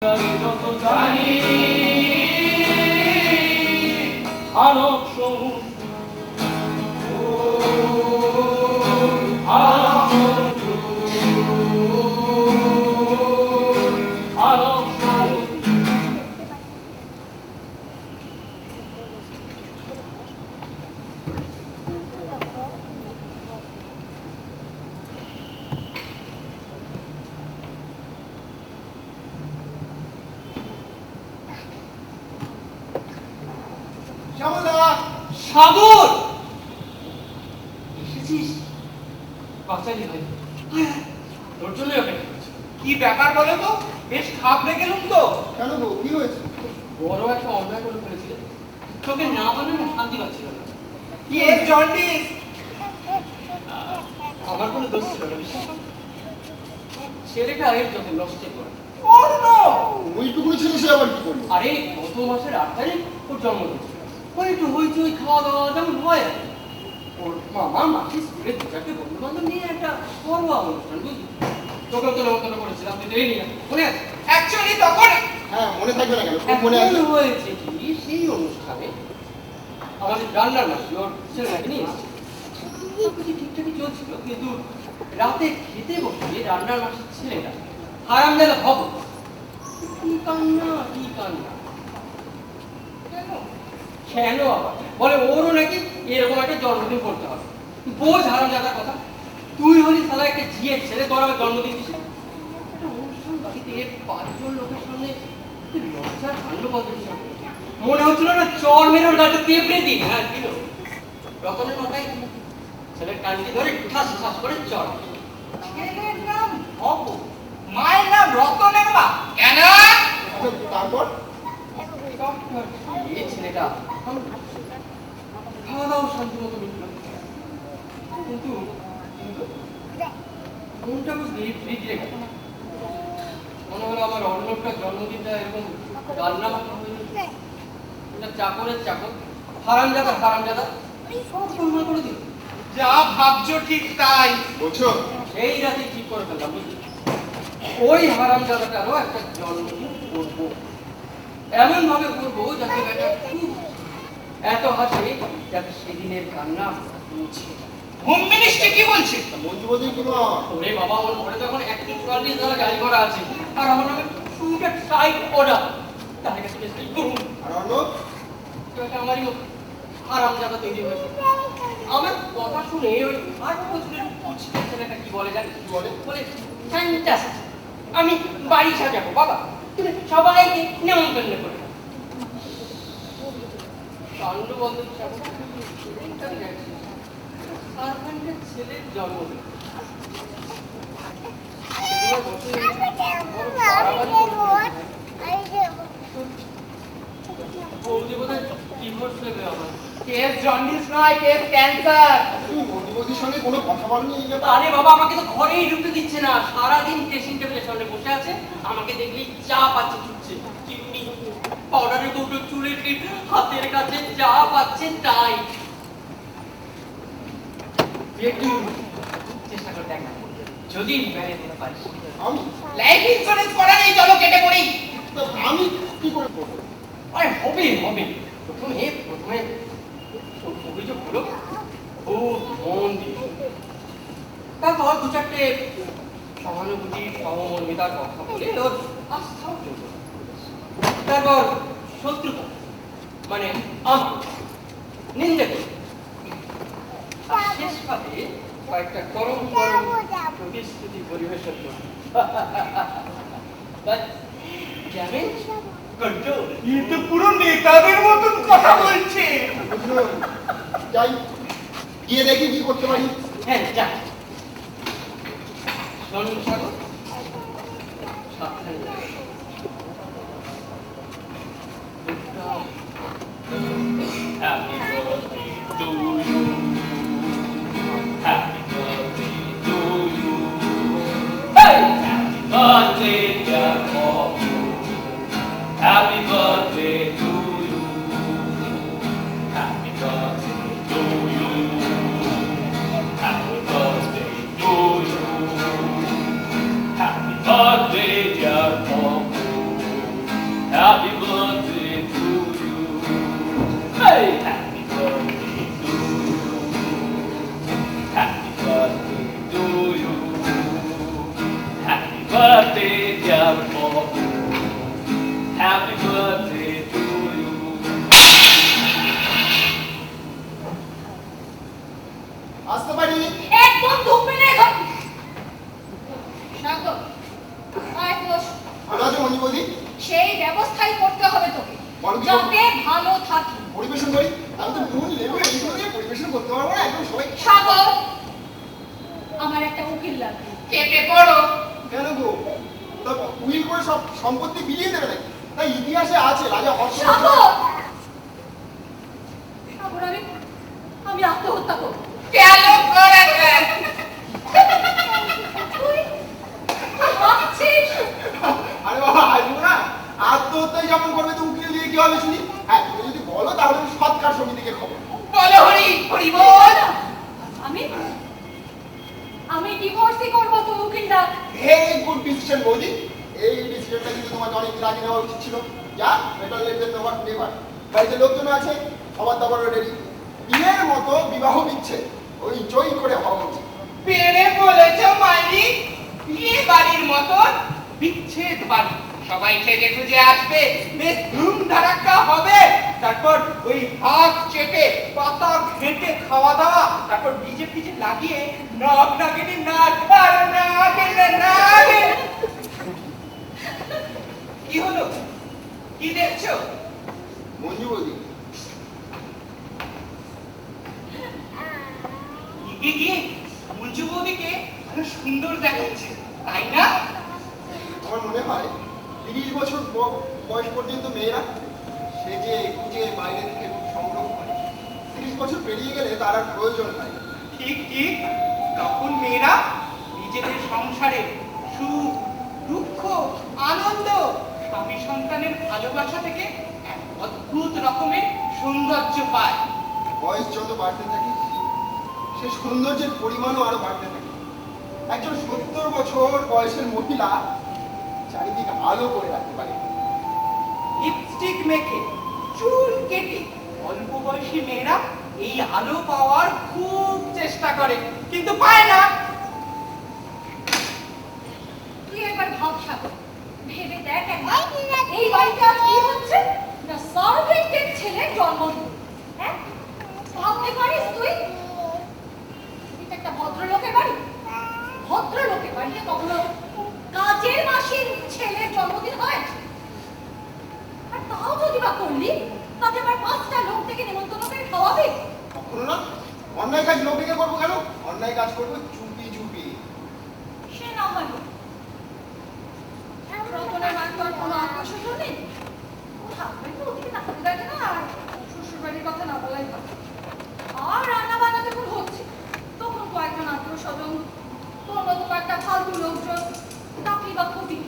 যত জানি আলোক সমুদ্র আলোক সমুদ্র আলোক সমুদ্র সাগর এসেছিস বাচ্চালি ভাই তোর জন্য অপেক্ষা করছি। কি ব্যাপার বলো তো? বেশ ঘাবড়ে গেলুম তো। কেন গো, কি হয়েছে? বড় একটা অন্যায় করে ফেলেছিলে, তোকে না বলে না শান্তি পাচ্ছিল না। কি এর জন্ডিস? আমার কোনো দোষ ছিল না, বিশ্বাস করো। ছেলেটা এর যত নষ্ট করে ওর নো ওইটুকুই ছিল, সে আবার কি করলো? আরে গত মাসের 8 তারিখ ওর জন্মদিন ছিল। ওই একটু হইচই খাওয়া দাওয়া যেমন হয় আর কি। ওর মামা মাসি স্কুলের দু চারটে বন্ধু বান্ধব নিয়ে একটা ঘরোয়া অনুষ্ঠান, বুঝলি? তোকেও তো নেমন্তন্ন করেছিলাম, তুই দেয়নি না, মনে আছে? অ্যাকচুয়ালি তখন হ্যাঁ, মনে থাকবে না কেন? খুব মনে আছে। এখন হয়েছে কি, সেই অনুষ্ঠানে আমাদের রান্নার মাসি ওর ছেলেটাকে নিয়ে এসেছে। সবকিছু ঠিকঠাকই চলছিল, কিন্তু রাতে খেতে বসে রান্নার মাসির ছেলেটা হারামজাদা খবর কি কান্না কি কান্না। কেন আবার বলে ওরও নাকি এরকম একটা জন্মদিন করতে হবে। বোঝ হারামজাদার কথা, তুই হলি সালা একটা ঝিয়ের ছেলে, তোর আবার জন্মদিন দিছে। একটা অনুষ্ঠান বাড়িতে 5 জন লোকের সামনে তুই লজ্জার কাণ্ড বলতে মনে হচ্ছিল না চর মেরে ওর গাড়িটা পেঁপড়ে দিই। হ্যাঁ দিল রতনের মাথায় ছেলের কানটি ধরে ঠাস ঠাস করে চড়। ছেলের নাম ভব, মায়ের নাম রতনের মা। কেন? তারপর এই ছেলেটা খাওয়া দাওয়া শান্তি মতো মিটল, কিন্তু মনটা বুঝলি বিগড়ে গেল। মনে হলো আমার অন্যটার জন্মদিনটা এরকম রান্না মাথা হয়ে এটা চাকরের চাকর, হারামজাদা হারামজাদা সব গোলমাল করে দিল। যা ভাবছো ঠিক তাই। বলছো? সেই রাতে ঠিক করে ফেললাম, বুঝলি? ওই হারামজাদাটারও একটা জন্মদিন করবো, এমন ভাবে করবো যাতে বেটা খুব এত হাসে যাতে সেদিনের কান্না মুছে যায়। হোম মিনিস্ট্রি কি বলছে? মঞ্জু বৌদি কোনো ওরে বাবা, ওর ঘরে তখন 144 ধারা গাড়ি করা আছে, আর আমার নামে সুইটের সাইড অর্ডার। তাহলে কাছে বেশ করুন আর অর্ণব? এটা আমারই মতো হারামজাদা তৈরি হয়েছে। আমার কথা শুনে ওই 8 বছরের কুচির ছেলেটা কি বলে জানিস? কি বলে? বলে ফ্যান্টাস্টিক, আমি বাড়ি সাজাবো বাবা, তুমি সবাইকে নেমন্তন্ন করে দাও। কাণ্ড বন্ধ সার্ভেন্টের ছেলের জন্মদিন। বৌদি বোধহয় ডিভোর্স নেবে আমার। কেস জন্ডিস নয়, কেস ক্যান্সার। তুমি মঞ্জু বৌদির সঙ্গে কোনো কথা বলনি এই ব্যাপারে? আরে বাবা, আমাকে তো ঘরেই ঢুকতে দিচ্ছে না, সারাদিন ড্রেসিং টেবিলের সামনে বসে আছে, আমাকে দেখলেই চা পাচ্ছে ছুটছে, চিমনি পাউডারের দুটো চুলের টিপ হাতের কাছে যা পাচ্ছে তাই। একটু চেষ্টা করে দেখ না, যদি বেড়ে দিতে পারিস। আমি? লাইফ ইন্স্যুরেন্স করা নেই, চলো কেটে পড়ি। তা আমি কি করে করবো? আরে হবে হবে, প্রথমে অভিযোগ হলো খুব মন দিয়ে, তারপর দু চারটে সহানুভূতি সহমর্মিতার কথা বলে ওর আস্থা অর্জন করল। তারপর শত্রুতা মানে আমার নিন্দে করল। আর শেষ পাতে কয়েকটা গরম গরম প্রতিশ্রুতি পরিবেশন করল। Damage control. এই তো পুরো নেতাদের মতন কথা বলছে। বুঝলো? যাই, গিয়ে দেখি কি করতে পারি। হ্যাঁ যা শোন সাগর, সাবধানে যাস। Happy birthday to you. Happy birthday to you. Hey! Happy birthday, dear Bob. Happy birthday to you. Happy birthday to you. Happy birthday to you. Happy birthday, dear Bob. বৌদি? সেই ব্যবস্থাই করতে হবে তোকে, বলো কি যাতে ভালো থাকি। পরিবেশন করি? আমি তো নুন লেবু এইগুলো দিয়ে পরিবেশন করতে পারবো না, একদম সবাই। সাগর, আমার একটা উকিল লাগবে। কেটে পড়ো। কেন গো? তা উইল করে সব সম্পত্তি বিলিয়ে দেবে নাকি? তাই ইতিহাসে আছে রাজা হর্ষ। সাগর, সাগর, আমি আত্মহত্যা করব। কেন করেছে? তুই হাসছিস? আরে বাবা আসবো না, আত্মহত্যায় যেমন করবে তো উকিল দিয়ে কি হবে শুনি? হ্যাঁ তুমি যদি বলো তাহলে আমি সৎকার সমিতিকে খবর। বলো হরি, হরি বল। আমি ডিভোর্সই করবো, তুই উকিল ডাক। ভেরি গুড ডিসিশন বৌদি। এই ডিসিশনটা কিন্তু তোমাকে অনেক আগে নেওয়া উচিত ছিল। যা বেটার লেট দেন নেভার নেভার। বাড়িতে লোকজন আছে, সবার দাবার রেডি। বিয়ের মতো বিবাহ বিচ্ছেদ ওই জয় করে হওয়া উচিত। পেরে বলেছ মাইনি, বিয়ে বাড়ির মতন বিচ্ছেদ বাড়ি। সবাই সেজে খুঁজে আসবে, বেশ ধুম ধারাক্কা হবে। তারপর ওই হাত চেপে পাতা ঘেঁটে খাওয়া দাওয়া, তারপর ডিজে ফিজে লাগিয়ে নাক নাগিনি নাচ আর নাগিনে নাগে। কি হলো? কি দেখছো? মঞ্জু বৌদি, কি মঞ্জু বৌদিকে ভালো সুন্দর দেখাচ্ছে, তাই না? আমার মনে হয় 30 বছর বয়স পর্যন্ত মেয়েরা সেজে গুজে বাইরে থেকে রূপ সংগ্রহ করে। 30 বছর পেরিয়ে গেলে তার আর প্রয়োজন হয় না। ঠিক ঠিক, তখন মেয়েরা নিজেদের সংসারে সুখ দুঃখ আনন্দ স্বামী সন্তানের ভালোবাসা থেকে এক অদ্ভুত রকমের সৌন্দর্য পায়। বয়স যত বাড়তে থাকে সেই সৌন্দর্যের পরিমাণও আরো বাড়তে থাকে। একজন 70 বছর বয়সের মহিলা চারিদিকে আলো করে রাখতে পারে। লিপস্টিক মেখে চুল কেটে অল্প বয়সী মেয়েরা এই আলো পাওয়ার খুব চেষ্টা করে, কিন্তু পায় না। তুই একবার ভাব সাগর, ভেবে দেখ একবার এই বাড়িতে আর কি হচ্ছে না, সার্ভেন্টের ছেলে জন্মদিন। হ্যাঁ, ভাবতে পারিস তুই? এটা একটা ভদ্রলোকের বাড়ি। ভদ্রলোকের বাড়িতে কখনো কাজের মাসির ছেলের জন্মদিন হয়? আর তাও যদি বা করলি, তাকে আবার 5টা লোক থেকে নিমন্ত্রণ করে খাওয়াবি? কখনো না। অন্যায় কাজ লোক ডেকে করবো কেন? অন্যায় কাজ করবো চুপি চুপি। সে না হয় রতনের বাড়ি তো আর কোনো আত্মীয় নেই। হাজবেন্ড তো ওদিকে তাকাতে দেখে না, আর শ্বশুর বাড়ির কথা না বলাই ভালো। আর রান্না বান্না যখন হচ্ছে তখন কয়েকজন আত্মীয় স্বজন, তোর মতো কয়েকটা ফালতু লোকজন ডাকলি বা ক্ষতি।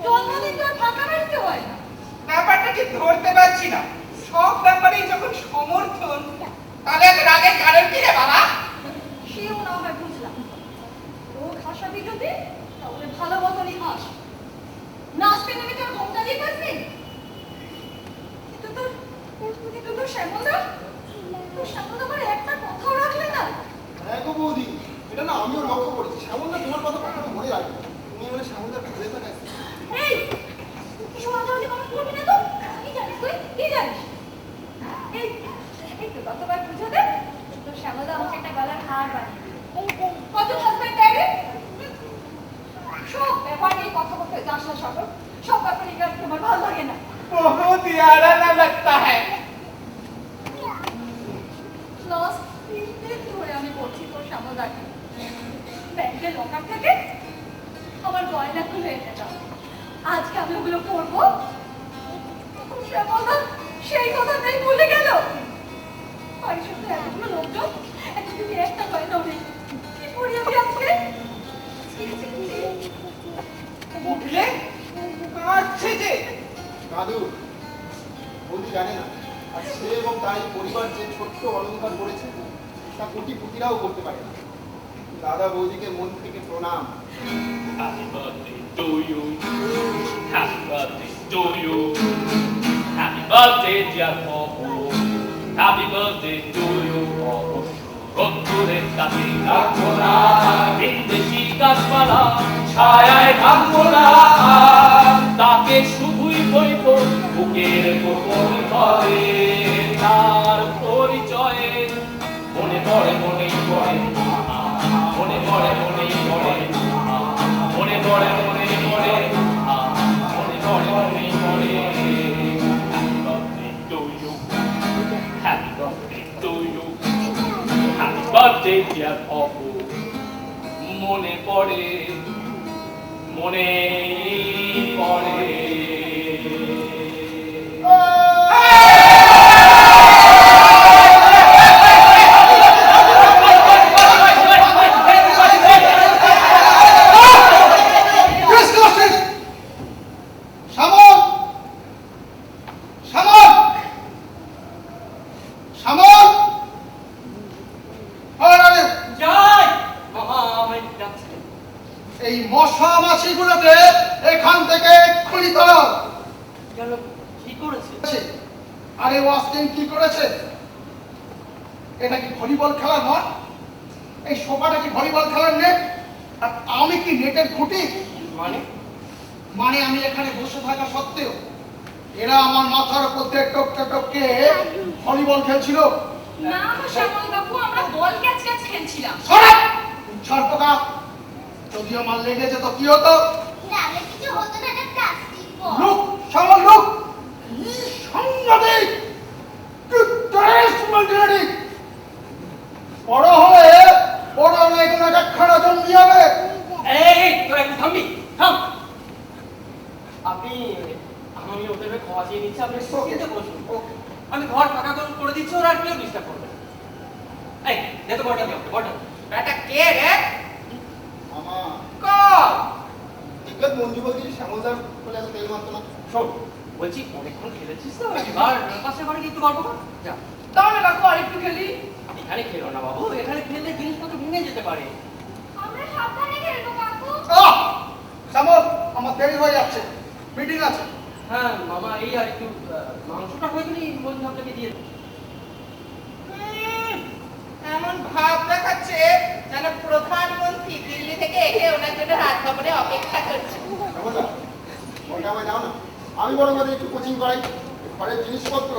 জন্মদিন তো আর ফাঁকা বাড়িতে হয় না। ব্যাপারটা ঠিক ধরতে পারছি না। সব ব্যাপারেই যখন সমর্থন, তাহলে এত রাগের কারণ কি রে বাবা? সেও না হয় বুঝলাম। ও খাসাবি যদি তাহলে ভালো মতনই খাস। নাচতে নেমে তোর ঘুমটা দিয়ে পারবি? কিন্তু তোর শ্যামলদা, তোর শ্যামলদা আমার একটা কথাও রাখলে না। হ্যাঁ গো বৌদি, এটা না আমিও লক্ষ্য করেছি। শ্যামলদা তোমার কথা কখনো মনে রাখবে। তুমি বলে শ্যামলদার ঘুরে থাকা। এই, তুই কিছু আজালি কমেন্ট করবি না তো? কি জানিস তুই? কি জানিস? এই, তো কতবার বুঝে দে, তোর শ্যামলদা আমাকে একটা গলার হার বানিয়ে দিল। কত হাজবেন্ড দেয় রে? সব ব্যাপার নিয়ে কথা বলতে যাস না সাগর। সব ব্যাপার নিয়ে তোমার ভালো লাগে না। बहुत यारा ना लगता है। লাস্ট 3 দিন ধরে আমি বলছি তোর শ্যামলদাকে ব্যাংকের লকার থেকে আমার গয়না খুলে এনে দাও। আজকে আমি ওগুলো পরবো। শ্যামলদা সেই কথাটাই ভুলে গেল। আর সাথে এতগুলো লোকজন, এখন তুমি একটা গয়নাও নেই। কি করি আমি আজকে? উঠলে কাঁদছে যে। দাদু, বৌদি জানে না আর সে এবং তার এই পরিবার যে ছোট্ট অলঙ্কার করেছে তা কোটিপতিরাও করতে পারে না। দাদা বৌদিকে মন থেকে প্রণাম। Happy birthday to you. Happy birthday to you. Happy birthday, dear Popo. Happy birthday to you, Popo. রোদ্দুরের কাছে থাকবো না, বিন্দেশি গাছপালা ছায়ায় থাকবো না, তাকে শুধুই বইব বুকের গোপন করে। তার পরিচয়ে মনে পড়ে মনেই পড়ে, মনে পড়ে মনেই পড়ে, মনে পড়ে মনে পড়ে, মনে আর অপু মনে পড়ে মনে পড়ে যাই মামা আমায় ডাকছে। এই মশা মাছিগুলোকে এখান থেকে এক্ষুনি তোলো। কেন কি করেছে? আরে ওয়াস্টিং কি করেছে? এটা কি ভলিবল খেলার মাঠ? এই সোফাটা কি ভলিবল খেলার নেট? আর আমি কি নেটের খুঁটি? মানে মানে আমি এখানে বসে থাকা সত্ত্বেও এরা আমার মাথার উপর দিয়ে টপকে টপকে ভলিবল খেলছিল। না শ্যামল বাবু, আমরা বল ক্যাচ খেলছিলাম। সরাব সর্পকা, যদি আমার লেগে যেত কি হতো? তাহলে কিছু হতো না, এটা প্লাস্টিক বল। লুক সামল লুক, কি সাংঘাতিক, কি টেস্ট মাল্টিনেটি। বড় হয়ে বড় মেয়েগুলো একখানা জঙ্গি হবে। এই তোরা একটু থামবি, থাম। আপনি আমি ওদের খাওয়া চেয়ে নিচ্ছি, আপনি কিন্তু বসুন। আমি ঘর ফাঁকা করে দিচ্ছি, ওরা আর কেউ ডিস্টার্ব করবে না। এই দে তো বলটা দিও, বলটা। এটা কে রে? মামা কর দিগ্গজ মঞ্জু বলছি শ্যামলদার বলে এত তেল মারতো না। শোন, বলছি অনেকক্ষণ খেলেছিস তো, এবার পাশে ঘরে গিয়ে একটু গল্প কর। যা, তাহলে কাকু আর একটু খেলি। এখানে খেলো না বাবু, এখানে খেললে জিনিসপত্র ভেঙে যেতে পারে। আমরা সাবধানে খেলবো কাকু। শ্যামল, আমার দেরি হয়ে যাচ্ছে, মিটিং আছে। হ্যাঁ মামা, এই আর একটু মাংসটা হয়ে গেলেই বন্ধু আপনাকে দিয়ে দেবো। এমন ভাব দেখাচ্ছে যেন প্রধানমন্ত্রী দিল্লি থেকে এসে ওনার জন্য রাত ভবনে অপেক্ষা করছে। শ্যামলদা, ওটা আমায় দাও না, আমি বরং ওদের একটু কোচিং করাই। ঘরের জিনিসপত্র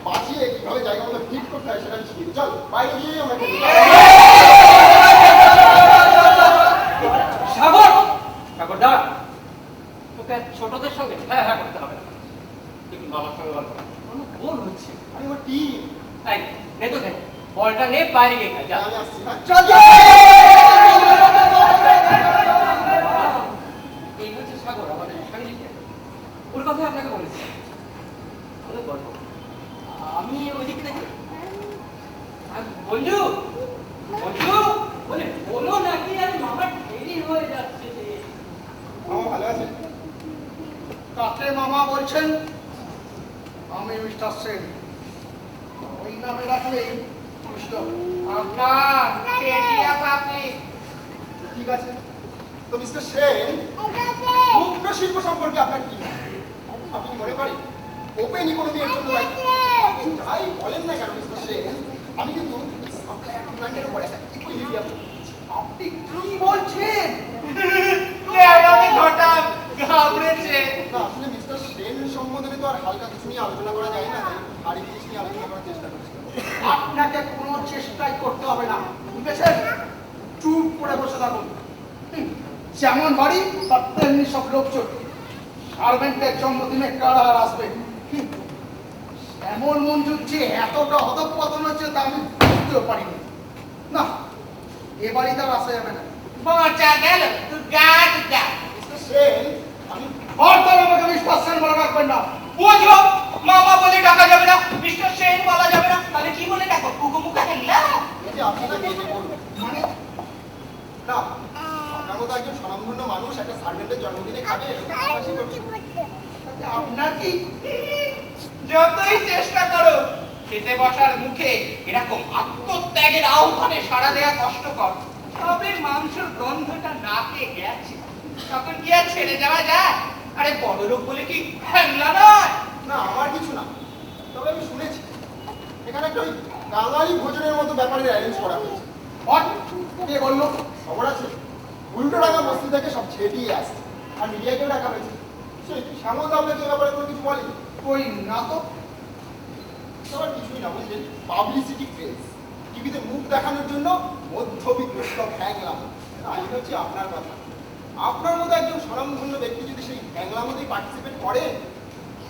বাঁচিয়ে কিভাবে জায়গা মতো ফিট করতে হয় সেটা আমি শিখি। চল বাইরে গিয়ে আমরা খেলি। সাগর, সাগর দাঁড়া। তোকে ছোটদের সঙ্গে হ্যাঁ হ্যাঁ করতে হবে না, একটু মামার সঙ্গে গল্প কর। আমার বোর হচ্ছে। আরে আমার টিম, এই নে তো নে, বলটা নে, বাইরে গিয়ে খেল। যা। আমি আসছি। হ্যাঁ চল যা। এই হচ্ছে সাগর, আমাদের সঙ্গীত। ওর কথা আপনাকে বলেছি, অনেক গল্প। আমি ওইদিকে দেখি বন্ধু, বন্ধু বলে বলো নাকি, আর মামার দেরি হয়ে যাচ্ছে যে। মামা ভালো আছেন? কাকে মামা বলছেন? আমি মিস্টার সেন। ওই নামে রাখলেই বুঝতে হবে। আপনার টেডিয়া পাপি। ঠিক আছে, তো মিস্টার সেন, মুদ্রা শিল্প সম্পর্কে আপনার কি মত? আপনি কি মনে করেন ওপেন ইকোনমির জন্য আপনি যাই বলেন না কেন মিস্টার সেন, আমি কিন্তু আপনার ব্র্যান্ডের উপর একটা ইকুইলিব্রিয়াম। আপনি কি বলছেন? আমি ঘটাম ঘাবড়েছে। না আসলে মিস্টার সেন সম্বন্ধে তো আর হালকা কিছু নিয়ে আলোচনা করা যায় না, তাই ভারী জিনিস নিয়ে আলোচনা করার চেষ্টা করছি। আপনাকে কোনো চেষ্টাই করতে হবে না, বুঝেছেন? চুপ করে বসে থাকুন। যেমন বাড়ি তার তেমনি সব লোকজন। সার্ভেন্টের জন্মদিনে কারা আর আসবে? এমন মঞ্জুর যে এতটা অধঃপতন হচ্ছে তা আমি বুঝতেও পারিনি। না, এ বাড়ি তার আসা যাবে না। পচা গেল তুই গাছ যা। মিস্টার সেন, আমি হরতাল আমাকে মিস্টার সেন বলে রাখবেন না। বুঝো, মামা বলে ডাকা যাবে না, মিস্টার সেন বলা যাবে না, তাহলে কি বলে ডাকো? কুকুমুকা হেল্লা। এই যে আপনাকে এই যে বলুন, মানে না, আপনার মতো একজন স্বনামধন্য মানুষ একটা সার্ভেন্টের জন্মদিনে খাবে, হাসাহাসি করবে। আপনার কি যতই চেষ্টা করো খেতে বসার মুখে এরকম আত্মত্যাগের আহ্বানে সাড়া দেওয়া কষ্টকর। তবে মাংসের গন্ধটা নাকে গেছে, তখন কি আর ছেড়ে যাওয়া যায়? আরে বড় লোক বলে কি হ্যাংলা নয়? না আমার কিছু না, তবে আমি শুনেছি এখানে একটা ওই বাঙালি ভোজনের মতো ব্যাপারের অ্যারেঞ্জ করা হয়েছে। কে বললো? খবর আছে উল্টো টাকা বস্তি থেকে সব ছেটিয়ে আসছে, আর মিডিয়াকেও ডাকা হয়েছে। সেই শ্যামল আপনাকে এ ব্যাপারে কোনো কিছু বলেনি? ওই না তো, সবার কিছুই না, বুঝলেন? পাবলিসিটি ক্রেজ, টিভিতে মুখ দেখানোর জন্য মধ্যবিত্ত সব হ্যাংলাম। এই হচ্ছে আপনার কথা। আপনার মতো একজন স্বনামধন্য ব্যক্তি যদি সেই হ্যাংলামতেই পার্টিসিপেট করেন,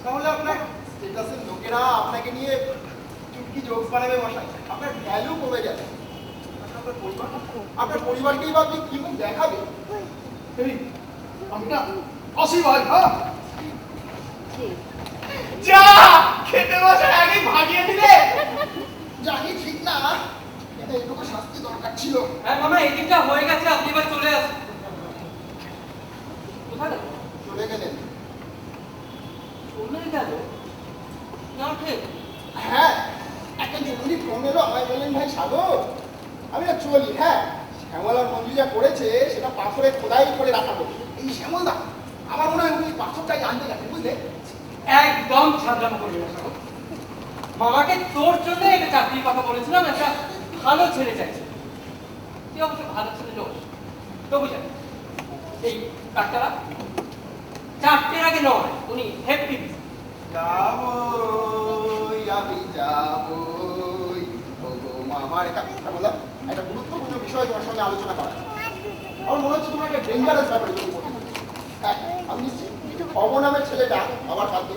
তাহলে আপনার স্টেটাসের লোকেরা আপনাকে নিয়ে চুটকি জোকস বানাবে মশাই, আপনার ভ্যালু কমে যাবে। আপনার পরিবার, আপনার পরিবারকেই বা আপনি কি মুখ দেখাবে? এই আমি না আসি ভাই, হ্যাঁ যা খেতে বসার আগে ভাগিয়ে দিলে। জানি ঠিক না, কিন্তু এটুকু শাস্তি দরকার ছিল। হ্যাঁ মামা, এদিকটা হয়ে গেছে, আপনি এবার চলে আসুন। কোথায় গেল? চলে গেলেন? চলে গেল না ঠিক? হ্যাঁ, একটা জরুরি ফোন এলো, আমায় বললেন ভাই সাগর আমি না চলি। হ্যাঁ, শ্যামল আর মঞ্জু যা করেছে সেটা পাথরে খোদাই করে রাখা হোক। এই শ্যামলদা আমার মনে হয় উনি পাথরটাই আনতে গেছেন, বুঝলে? একদম ছাড়লাম করবি না সাগর। মামাকে তোর জন্য একটা চাকরির কথা বলেছিলাম, একটা ভালো ছেলে চাইছে। তুই অবশ্য ভালো ছেলে লোক, তবু জানি এই ডাক্তাররা 4টের আগে নয়, উনি হ্যাপি। যাবই আমি যাবই, ওগো মামার একটা কথা বললাম, একটা গুরুত্বপূর্ণ বিষয় তোমার সঙ্গে আলোচনা করা। আমার মনে হচ্ছে তোমার একটা ডেঞ্জারাস ব্যাপারে তুমি বলতে। হ্যাঁ, আমি নিশ্চিত অবনামের ছেলেটা আমার কাছে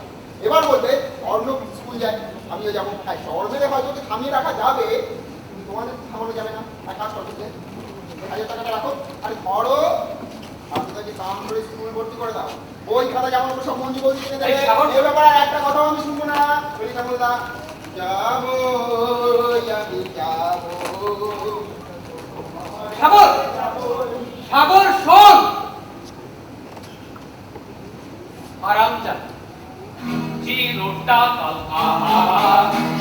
এবার বলবে অর্ণব স্কুল যায়, আমিও যাবো। হ্যাঁ, শহরে হয়তো ওকে থামিয়ে রাখা যাবে, কিন্তু তোমাদের থামানো যাবে না। এক কাজ করতে 1000 টাকাটা রাখো, আর ধরো আপনি তাকে কাম করে স্কুল ভর্তি করে দাও। ওই খাতা যেমন সব মঞ্জু বলছি কিনে দেবে। এই সাগর, এই ব্যাপারে আর একটা কথাও আমি শুনবো না। ওই ঠাকুরদা যাবো, আমি যাবো। সাগর, সাগর শোন, আরাম চাল। চিরটা কাল আহা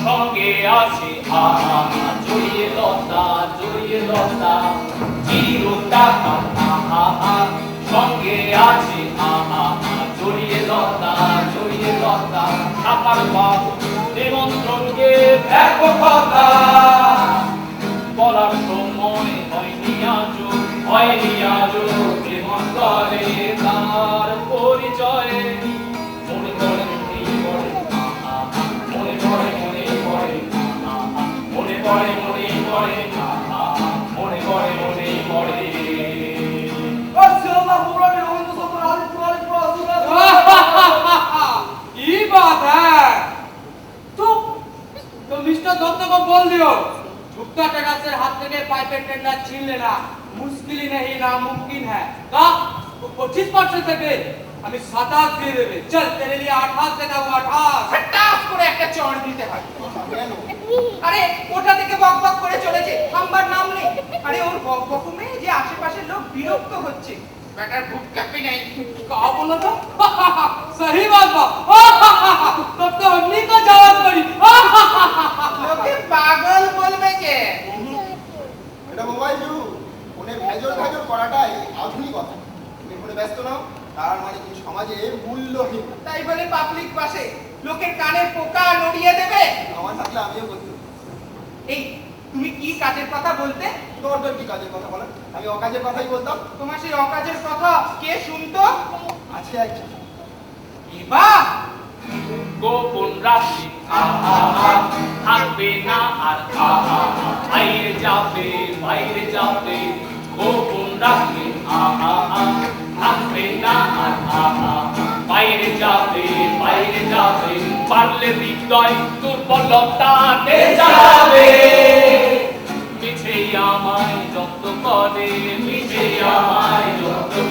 সঙ্গে আছে আহা জড়িয়ে লতা চিরটা কাল আহা সঙ্গে আছে আহা জড়িয়ে লতা থাকার বাবু নিমন্ত্রণকে দেখো কথা বলার সময় হয়নি আজো প্রেমন্তরে তার পরিচয়ে মনে পড়ে ये बात है। तो मिस्टर दत्त को बोल दियो, झुकता टेकासेर हाथ থেকে পাইপের টেন্ডার छीन लेना मुश्किल ही नहीं नामुमकिन है। का 25% থেকে আমি 27 দিয়ে দেবে। চল तेरे लिए 28 দেনা 28। হঠাৎ করে একটা চড় দিতে হয়। কেন? আরে ওটা থেকে বকবক করে চলেছে, থামবার নাম নেই। আরে ওর বকবকমে যে আশেপাশের লোক বিরক্ত হচ্ছে, ব্যাটার বুক কাঁপি নাই। का बोलो तो सही बात बा। तब तो हमनी को जवाब करी। লোকে পাগল বলবে যে। এটা মোবাইল যুগ, ফোনে ভেজল করাটাই আধুনিকতা। তুমি ফোনে ব্যস্ত নাও, তার মানে তুমি সমাজে মূল্যহীন। তাই বলে পাবলিক বাসে লোকের কানে পোকা নড়িয়ে দেবে? আমার থাকলে আমিও করতাম। এই তুমি কি কাজের কথা বলতে? তোমার তো কি কাজের কথা বলেন? আমি অকাজের কথাই বলতাম। তোমার সেই অকাজের কথা কে শুনতো? আছে একজন। বাহ, গোপন রাশি আহা থাকবে না আর আহা বাইরে যাবে গোপন রাশি আহা থাকবে না আর আহা বাইরে যাবে পারলে হৃদয় দুর্বলতাতে যাবে মিছে আমায় যত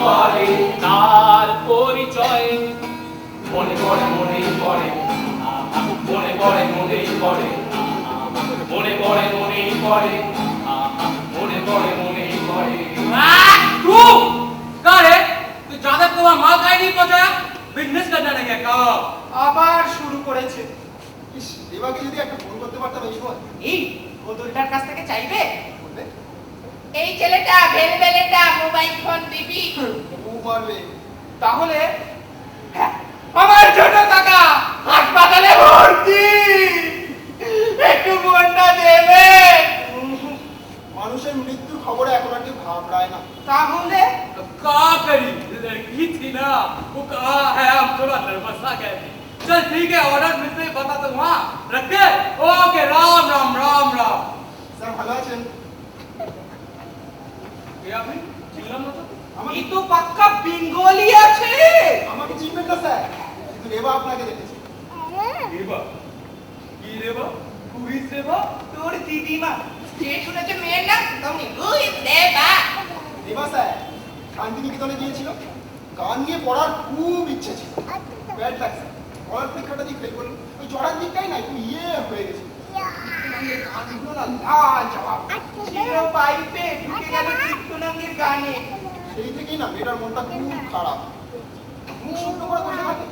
করে তার পরিচয় মনে পড়ে तू का रे? तू ज्यादा तो माल खाई नहीं पहुंचाया, बिजनेस करना नहीं है का? আবার শুরু করেছে। ইস, দেবাকে যদি একটা ফোন করতে পারতাম এই সময়। এই বদলটার কাছ থেকে চাইবে? বলবে এই ছেলেটা ভেলভেলেটা মোবাইল ফোন দিবি? ও মারবে। তাহলে হ্যাঁ, আমার ছোট কাকা হাসপাতালে ভর্তি, একটু ফোনটা দেবে। মানুষের মৃত্যুর খবরে এখন আর কেউ ঘাবড়ায় না। তাহলে का करी? लड़की थी ना, वो कहा है हम थोड़ा नर्वस आ गए थे। चल ठीक है, ऑर्डर मिलते ही बता दूं। हाँ रख दे। ओके, राम राम राम राम। স্যার ভালো আছেন? क्या भाई चिल्ला मत। এই তো পাক্কা বেঙ্গলি আছে। আমাকে চিনবেন না স্যার, কিন্তু রেবা আপনাকে দেখেছে। रेबा की रेबा? हु इज रेबा? তোর দিদিমা। যে শুনেছে মেয়ের নাম তমনি হুই দেবা। দেবা স্যার শান্তিনিকেতনে গিয়েছিল, গান নিয়ে পড়ার খুব ইচ্ছে ছিল। ব্যাড লাগ স্যার, পড়ার পরীক্ষাটা দিয়ে ফেল করলো। ওই চড়ার দিকটাই না একটু হয়ে গেছে। গানগুলো না লাজবাব। ছিল পাইপে ঢুকে গেল কীর্তনাঙ্গের গানে। সেই থেকেই না মেয়েটার মনটা খুব খারাপ। মুখ শুকনো করে বসে থাকে।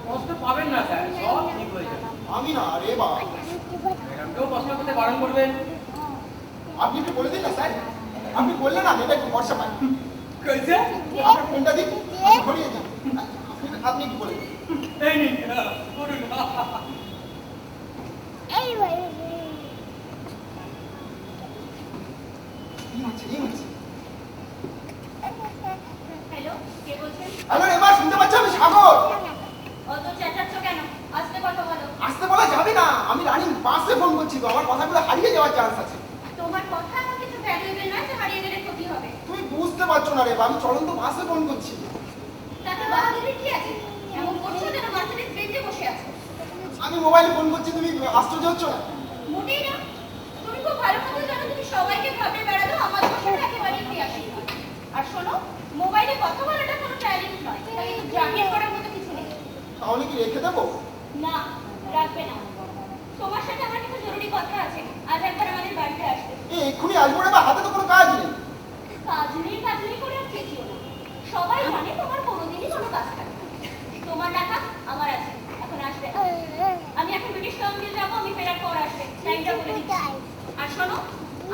কষ্ট পাবেন না স্যার, সব ঠিক হয়ে যাবে। আমি না রে বাবা, ম্যাডামকেও পড়াশোনা করতে বারণ করবেন। আপনি একটু বলে দিন না স্যার, আপনি বললে না মেয়েটা একটু ভরসা পায়। কইছে আপনার ফোনটা দিন, আমি ধরিয়ে যান। আপনি কি বলে দিন। এই নিন করুন। হ্যালো, কে বলছেন? হ্যালো এবার শুনতে পাচ্ছ? আমি সাগর। অত চেঁচাচ্ছ কেন? আস্তে কথা বলো। আসতে বলা যাবে না, আমি রানিং বাসে ফোন করছি তো, আমার কথাগুলো হারিয়ে যাওয়ার চান্স আছে। তোমার কথা এমন কিছু ভ্যালুয়েবল নয় যে হারিয়ে গেলে ক্ষতি হবে। তুমি বুঝতে পারছো না রে, আমি চলন্ত বাসে ফোন করছি। তাতে বাহাদুরের কি আছে? এমন করছো যেন মার্সিডিজ বেঞ্চে বসে আছো। আমি মোবাইলে ফোন করছি, তুমি আশ্চর্য হচ্ছ না? মোটেই না। তুমি খুব ভালো মতো জানো তুমি সবাইকে ভাবে বেড়ালো, আমার কথাটা একেবারেই ক্রিয়াশীল নয়। আর শোনো, মোবাইলে কথা বলাটা কোনো ট্যালেন্ট নয়, তাই একটু জাহির করার মতো কিছু নেই। তাহলে কি রেখে দেবো? না, রাখবে না। তোমার সাথে আমার কিছু জরুরি কথা আছে। আজ একবার আমাদের বাড়িতে আসবে। এক্ষুনি আসবো রে, বা হাতে তো কোনো কাজ নেই। কাজ নেই করে আর চেঁচিও না। সবাই জানে তোমার কোনোদিনই কোনো কাজ থাকে না। তোমার টাকা আমার আছে, এখন আসবে না। আমি এখন ব্রিটিশ কাউন্সিল যাবো, আমি ফেরার পর আসবে, টাইমটা বলে দিচ্ছি। আর শোনো,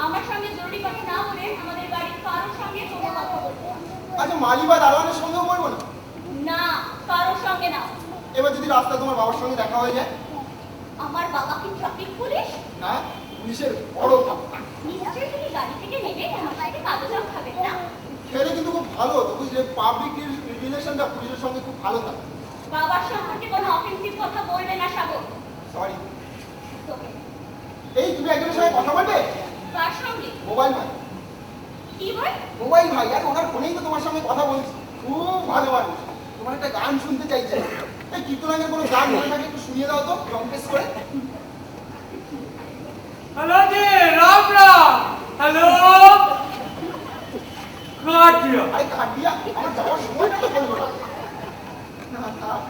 আমার সঙ্গে জরুরি কথা না বলে আমাদের বাড়ির কারোর সঙ্গে কোনো কথা বলবো না। আচ্ছা মালি বা দারোয়ানের সঙ্গেও বলবো না? না, কারোর সঙ্গে না। এবার যদি রাস্তায় তোমার বাবার সঙ্গে দেখা হয়ে যায়? আমার বাবা কি ট্রাফিক পুলিশ? না, পুলিশের বড় ধাপ্পা। নিশ্চয়ই তুমি গাড়ি থেকে নেমে আমার সাথে কাগজও খাবেন না। খেলে কিন্তু খুব ভালো হতো, বুঝলে? পাবলিক রিলেশনটা পুলিশের সঙ্গে খুব ভালো থাকে। বাবার সম্পর্কে কোনো অফেন্সিভ কথা বলবে না সাগর। সরি। তোকে এই তুমি একজনের সঙ্গে কথা বলবে? কার সঙ্গে? মোবাইল ভাই। কি বল? মোবাইল ভাই, আর ওনার ফোনেই তো তোমার সঙ্গে কথা বলছি। খুব ভালো মানুষ। তোমার একটা গান শুনতে চাইছে। এই কীর্তনাঙ্গের কোনো গান মনে থাকে একটু শুনিয়ে দাও তো, কম্পেস করে। হ্যালো জি, রাম রাম। হ্যালো কাটিয়া। আরে কাটিয়া, আমার যাওয়ার সময়টা তো বলবো না। না, থাক।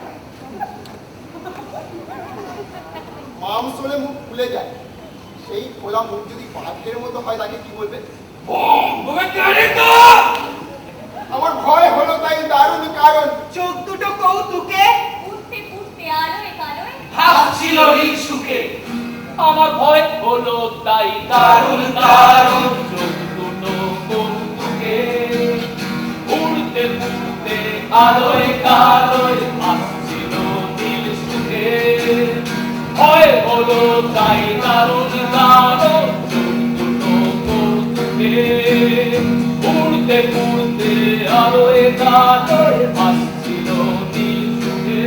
মাম শোলে মুখ খুলে যায়। সেই খোলা মুখ যদি বাঘের মতো হয় তাকে কি বলবে? ওকে গাড়ি তো। আমার ভয় হলো তাই দারুণ কারণ। চোখ দুটো কৌতুকে উঠতে উঠতে আলোয় কালোয় হাসছিল এই সুখে আমার ভয় হলো তাই দারুণ দারুণ চোখ দুটো কৌতুকে উড়তে উড়তে আলোয় কালোয় আসছিল নীল সুখে ভয় হলো তাই দারুণ দারুণ চোখ দুটো কৌতুকে উড়তে উড়তে আলোয় কালোয় আসছিল নীল সুখে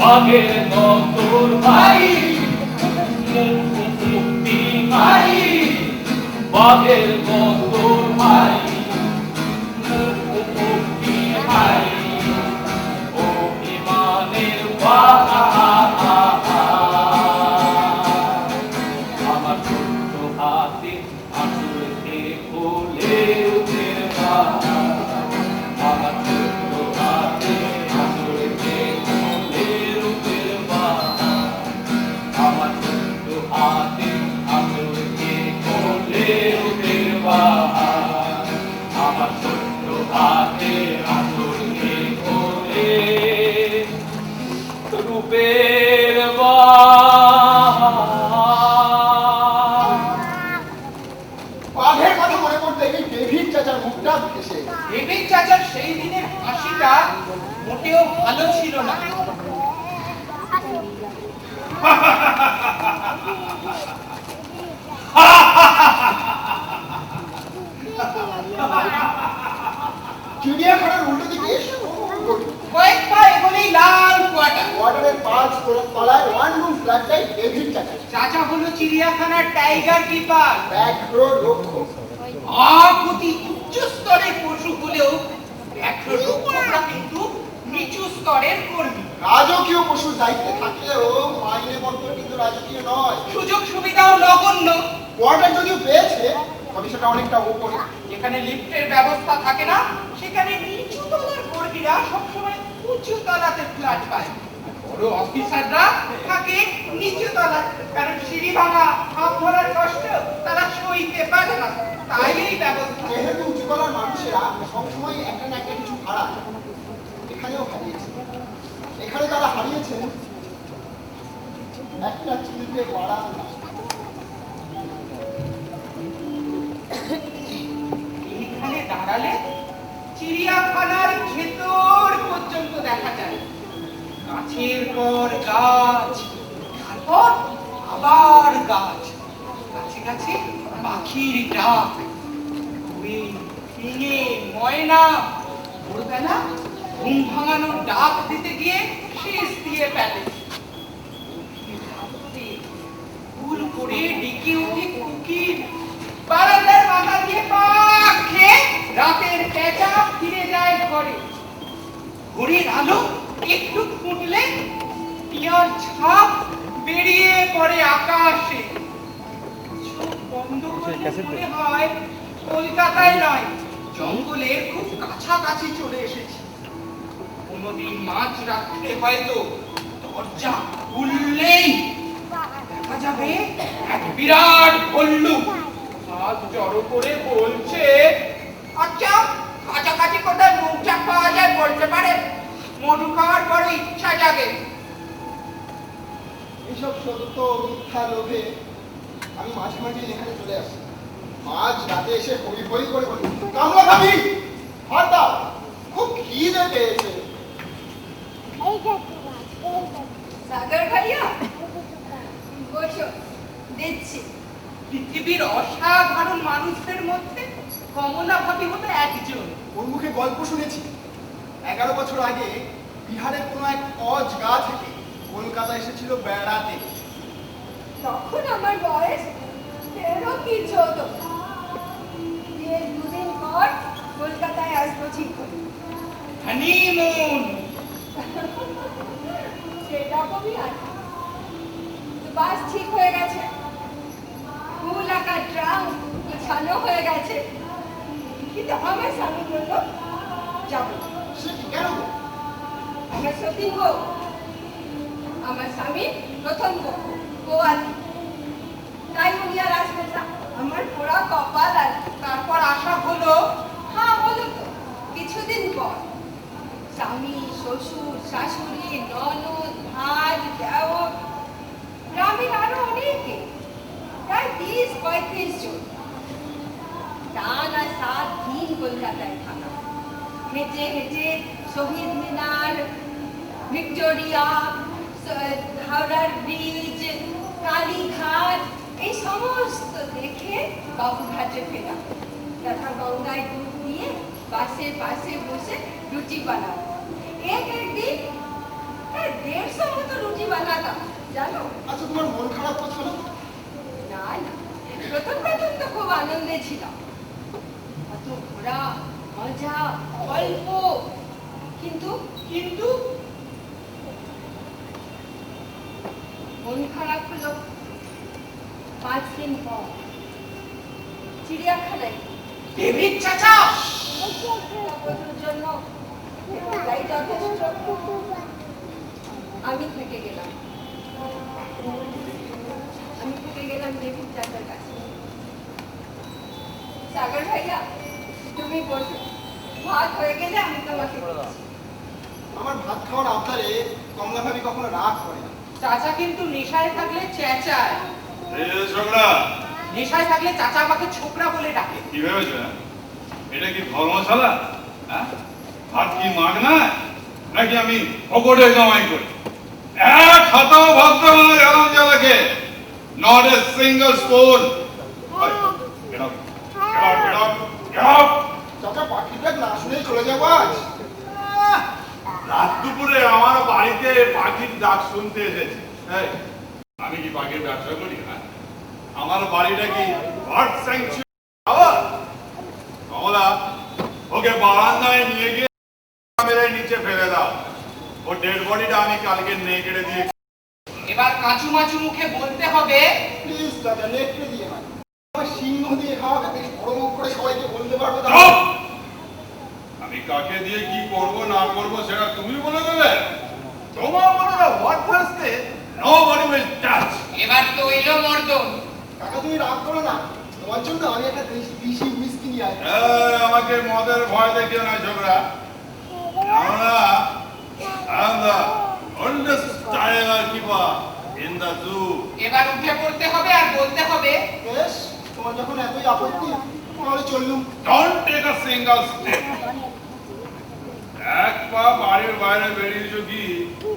বাগের নতুন ভাই মুক্তি ভাই বাগের নতুন ভাই মুক্তি ভাই অভিমানের আমার ছোট্ট হাতে আঁচড়ে খুলে উঠে আমার ছোট্ট হাতে আঁচড়ে খুলে উঠে আমার ছোট্ট হাতে আঁচড়ে খুলে উঠে আমার ছোট্ট হাতে আঁচড়ে তলায় ওয়ান রুম ফ্ল্যাটটাই ডেভিড চাচা। চাচা হলো চিড়িয়াখানার টাইগার কিপার। ব্যাঘ্র রক্ষক। অতি উচ্চ স্তরের পশু হলেও ব্যাঘ্র রক্ষকরা কিন্তু নিচু স্তরের কর্মী। রাজকীয় পশুর দায়িত্বে থাকলেও মাইনে পত্র কিন্তু রাজকীয় নয়। সুযোগ সুবিধাও নগণ্য। কোয়ার্টার যদিও পেয়েছে তবে সেটা অনেকটা উপরে। যেখানে লিফটের ব্যবস্থা থাকে না সেখানে নিচু তলার কর্মীরা সবসময় উঁচু তলাতে ফ্ল্যাট পায়। বড় অফিসাররা থাকে নিচু তলায়, কারণ সিঁড়ি ভাঙা, হাত ধরার কষ্ট তারা সইতে পারে না, তাই এই ব্যবস্থা। যেহেতু উঁচুতলার মানুষেরা সবসময় একটা না একটা কিছু হারায়, এখানেও হারিয়েছে। এখানে তারা হারিয়েছেন একটা চিলতে বারান্দা। এইখানে দাঁড়ালে চিড়িয়াখানার ভেতর পর্যন্ত দেখা যায়। গাছের পর গাছ, তারপর আবার গাছ, গাছে গাছে পাখির ডাক, কোয়েল, ফিঙে, ময়না ভোরবেলা ঘুম ভাঙানোর ডাক দিতে গিয়ে শেষ দিয়ে ফেলে। ভুল করে ডেকে ওঠে কোকিল, বারান্দার মাথা দিয়ে পাক খেয়ে রাতের পেঁচা ফিরে যায় ঘরে। ঘড়ির আলো একটু ফুটলে টিয়ার ছাপ বেরিয়ে পড়ে আকাশে। চোখ বন্ধ করলে মনে হয় কলকাতায় নয়, জঙ্গলের খুব কাছাকাছি চলে এসেছি। কোনদিন মাঝ রাত্রে হয়তো দরজা খুললেই দেখা যাবে এক বিরাট ভল্লুক হাত জড়ো করে বলছে, আচ্ছা কাছাকাছি কোথায় মুখ চাপ পাওয়া যায় বলতে পারে? মধু খাওয়ার পরে ইচ্ছা জাগে। এইসব সত্য মিথ্যা লোভে আমি মাঝে মাঝে এখানে চলে আসি। মাঝ রাতে এসে হই হই করে বলি, কামলা খাবি? ভাত দাও, খুব খিদে পেয়েছে। সাগর ভাইয়া বসো, দিচ্ছি। পৃথিবীর অসাধারণ মানুষদের মধ্যে কমলা ভাবি হলো একজন। ওর মুখে গল্প শুনেছি 11 বছর আগে বিহারের কোনো এক অজ গা থেকে কলকাতা এসেছিল বেড়াতে। তখন আমার বয়স 13 কি 14। বিয়ের 2 দিন পর কলকাতায় আসবো ঠিক করে। হানিমুন। সেটা কবি আর বাস ঠিক হয়ে গেছে, ফুল আঁকা ড্রাম গোছানো হয়ে গেছে, কিন্তু আমার স্বামী বলল যাবো। সে কি কেন? আমার সতীন বউ, আমার স্বামী প্রথম বউ গোয়াতে, তাই উনি আর আসবেন না। আমার পোড়া কপাল। আর তারপর আশা হলো, হ্যাঁ বলো তো, কিছুদিন পর স্বামী, শ্বশুর, শাশুড়ি, ননদ, ভাই, দেওর, গ্রামের আরো অনেকে, প্রায় 30-35 জন টানা 7 দিন কলকাতায় থাকা। হেঁটে হেঁটে শহীদ মিনার, ভিক্টোরিয়া, হাওড়ার ব্রিজ, কালীঘাট, এই সমস্ত দেখে বাবুঘাটে ফেরা। তথা গঙ্গায় ডুব দিয়ে বাসের পাশে বসে রুটি বানাবো। একদিন 150 মতো রুটি বানাতাম জানো। আচ্ছা, তোমার মন খারাপ করছো না? না না, প্রথম প্রথম তো খুব আনন্দে ছিলাম, কত ঘোরা, মজা, গল্প, কিন্তু কিন্তু মন খারাপ হলো 5 দিন পর চিড়িয়াখানায়। ডেভিড চাচা বছরের জন্য তাই যথেষ্ট। আমি থেকে গেলাম ডেভিড চাচার কাছে। সাগর ভাইয়া তুমি বসো, ভাত হয়ে গেলে আমি তোমাকে দিচ্ছি। আমার ভাত খাওয়ার আবদারে কমলা ভাবি কখনো রাগ করে না। চাচা কিন্তু নেশায় থাকলে চেঁচায়। এই যে ছোকরা, নেশায় থাকলে চাচা আমাকে ছোকরা বলে ডাকে। কি ভেবেছো? এটা কি ধর্মশালা? হ্যাঁ, ভাত কি মাগনা নাকি আমি পকেটে কামাই করি? এক হাতাও ভাত দেবো না জানাম জ্বালাকে। Not a single spoon. Get up, get up, get up, get up. চাচা পাখির ডাক না শুনেই চলে যাবো আজ? রাত দুপুরে আমার বাড়িতে পাখির ডাক শুনতে এসেছে। এই, আমি কি পাখির ব্যবসা করি না? আমার বাড়িটা কি বার্ড স্যাংচুয়ারি? কমলা, ওকে বারান্দায় নিয়ে গিয়ে মেরে নিচে ফেলে দাও। ও ডেড বডিটা আমি কালকে নেকেড়ে দিয়ে এবার কাঁচু মাচু মুখে বলতে হবে, প্লিজ দাদা, নেকড়ে দিয়ে নয়, আমার সিংহ দিয়ে খাওয়াবে, বেশ বড় মুখ করে সবাইকে বলতে পারবো। চুপ! আমি কাকে দিয়ে কি করব না করব সেটা তুমি বলে দেবে। তোমার মনে না হোয়াট ফার্স্টে নোবডি উইল টাচ। এবার তো এলো মর্দন। কাকা তুমি রাগ করো না, তোমার জন্য আমি একটা দেশি হুইস্কি নিয়ে আসি। আমাকে মদের ভয় দেখিও না ছোকরা। আমরা I'm the oldest tiger keeper in the zoo. এবার উঠে পড়তে হবে আর বলতে হবে, বেশ, তোমার যখন এতই আপত্তি তাহলে চললুম। Don't take a single step. এক পা বাড়ির বাইরে বেরিয়েছো কি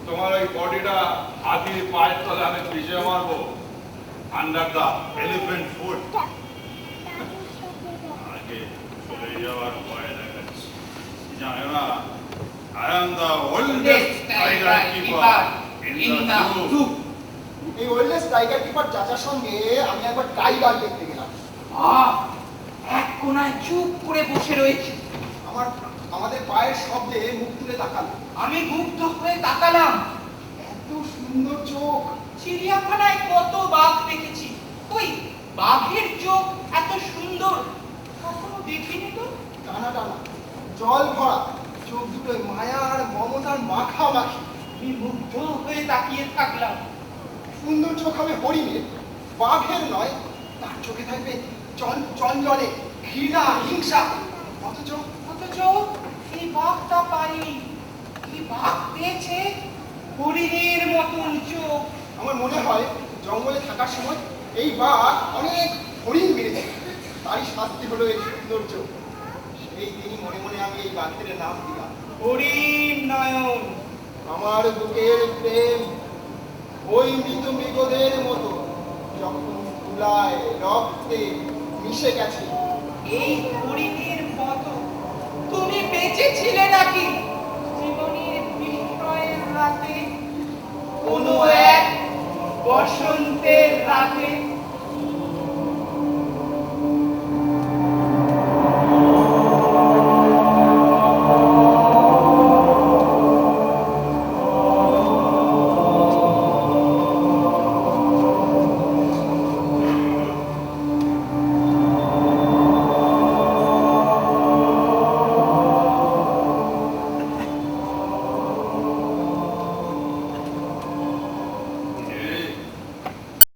তোমার ওই বডিটা হাতির পায়ের তলে আমি পিছিয়ে মারবো। Under the elephant foot. আগে চলে যাওয়ার ভয় দেখাচ্ছি। জানো না, I am the oldest tiger keeper in the zoo. এই ওল্ডেস্ট টাইগার কিপার চাচার সঙ্গে আমি একবার টাইগার দেখতে গেলাম। এক কোনায় চুপ করে বসে রয়েছে। আমাদের পায়ের শব্দে মুখ তুলে তাকালো। আমি মুগ্ধ হয়ে তাকালাম। এত সুন্দর চোখ। চিড়িয়াখানায় কত বাঘ দেখেছি, ওই বাঘের চোখ এত সুন্দর কখনো দেখিনি তো। টানা টানা, জল ভরা চোখ দুটোই মায়া আর মমতার মাখামাখি। আমি মুগ্ধ হয়ে তাকিয়ে থাকলাম। সুন্দর চোখ হবে হরিণের, বাঘের নয়। তার চোখে থাকবে চঞ্চলে ঘৃণা, হিংসা। অথচ অথচ এই বাঘটা পাইনি। এই বাঘ পেয়েছে হরিণের মতন চোখ। আমার মনে হয় জঙ্গলে থাকার সময় এই বাঘ অনেক হরিণ মেরেছে, তারই শাস্তি হলো এই সৌন্দর্য। সেই দিনই মনে মনে আমি এই বাঘের নাম দিলাম হরিণ নয়ন। আমার বুকের প্রেম ওই মৃত মৃগদের মতো যখন তুলায় রক্তে মিশে গেছে। এই হরিণের মতো তুমি বেঁচে ছিলে নাকি জীবনের বিস্ময়ের রাতে, কোনো এক বসন্তের রাতে?